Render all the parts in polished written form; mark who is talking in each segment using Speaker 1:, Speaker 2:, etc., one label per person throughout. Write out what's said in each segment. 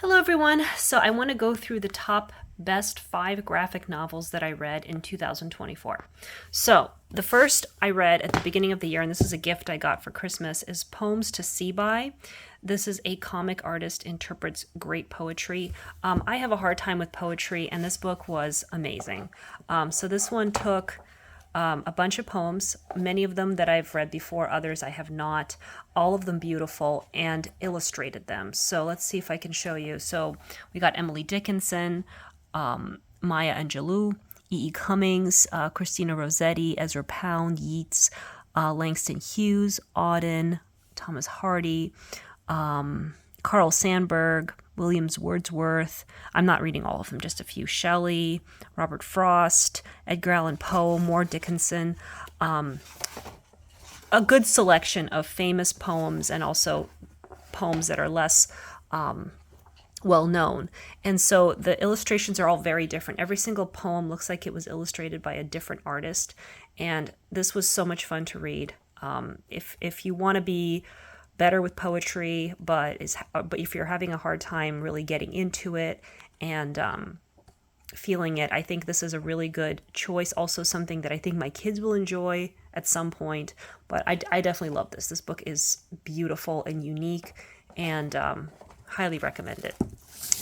Speaker 1: Hello everyone. So I want to go through the top best 5 graphic novels that I read in 2024. So the first I read at the beginning of the year, and this is a gift I got for Christmas, is Poems to See By. This is a comic artist interprets great poetry. I have a hard time with poetry, and this book was amazing. So this one took a bunch of poems, many of them that I've read before, others I have not, all of them beautiful, and illustrated them. So let's see if I can show you. So we got Emily Dickinson, Maya Angelou, E.E. Cummings, Christina Rossetti, Ezra Pound, Yeats, Langston Hughes, Auden, Thomas Hardy, Carl Sandburg, Williams Wordsworth. I'm not reading all of them, just a few. Shelley, Robert Frost, Edgar Allan Poe, more Dickinson. A good selection of famous poems and also poems that are less well known. And so the illustrations are all very different. Every single poem looks like it was illustrated by a different artist. And this was so much fun to read. If you want to be better with poetry, but if you're having a hard time really getting into it and feeling it, I think this is a really good choice. Also something that I think my kids will enjoy at some point, but I definitely love this. This book is beautiful and unique, and highly recommend it.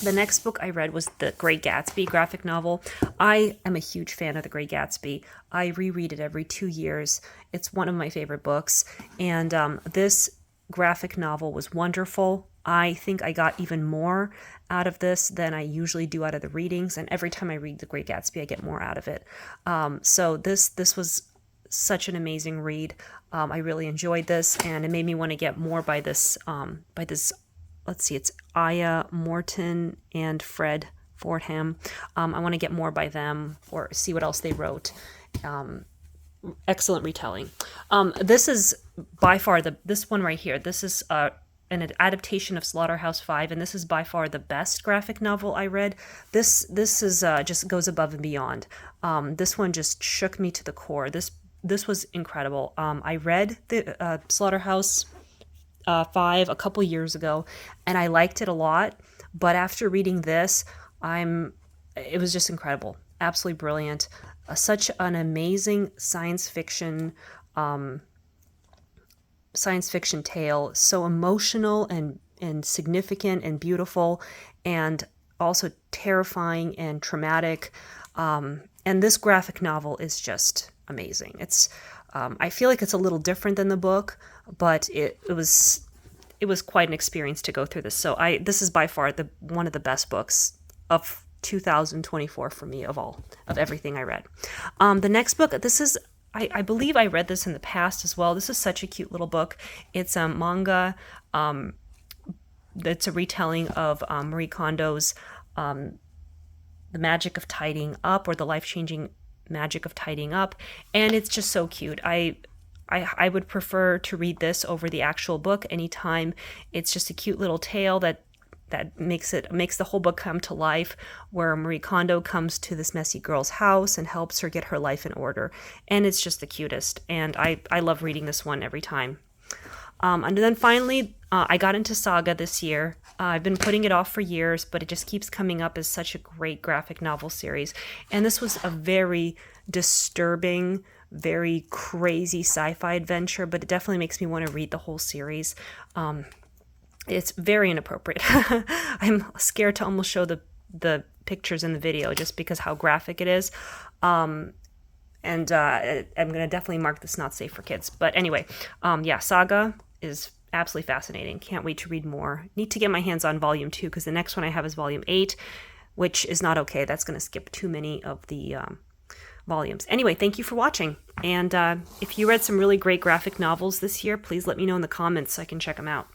Speaker 1: The next book I read was The Great Gatsby graphic novel. I am a huge fan of The Great Gatsby. I reread it every 2 years. It's one of my favorite books, and this graphic novel was wonderful. I think I got even more out of this than I usually do out of the readings, and every time I read The Great Gatsby, I get more out of it. So this was such an amazing read. I really enjoyed this, and it made me want to get more by this. Let's see, it's Aya Morton and Fred Fordham. I want to get more by them or see what else they wrote. Excellent retelling. This is by far this one right here. This is an adaptation of Slaughterhouse-Five, and this is by far the best graphic novel I read. This is just goes above and beyond. This one just shook me to the core. This was incredible. I read the Slaughterhouse Five a couple years ago, and I liked it a lot. But after reading this, it was just incredible, absolutely brilliant. Such an amazing science fiction tale, so emotional and significant and beautiful, and also terrifying and traumatic. And this graphic novel is just amazing. It's I feel like it's a little different than the book, but it was quite an experience to go through this. So this is by far one of the best books of 2024 for me of everything I read. The next book, this is, I believe I read this in the past as well. This is such a cute little book. It's a manga. It's a retelling of Marie Kondo's The Magic of Tidying Up, or The Life-Changing Magic of Tidying Up. And it's just so cute. I would prefer to read this over the actual book anytime. It's just a cute little tale that makes the whole book come to life, where Marie Kondo comes to this messy girl's house and helps her get her life in order. And it's just the cutest. And I love reading this one every time. And then finally, I got into Saga this year. I've been putting it off for years, but it just keeps coming up as such a great graphic novel series. And this was a very disturbing, very crazy sci-fi adventure, but it definitely makes me want to read the whole series. It's very inappropriate. I'm scared to almost show the pictures in the video just because how graphic it is. I'm going to definitely mark this not safe for kids. But anyway, Saga is absolutely fascinating. Can't wait to read more. Need to get my hands on volume 2, because the next one I have is volume 8, which is not okay. That's going to skip too many of the volumes. Anyway, thank you for watching. And if you read some really great graphic novels this year, please let me know in the comments so I can check them out.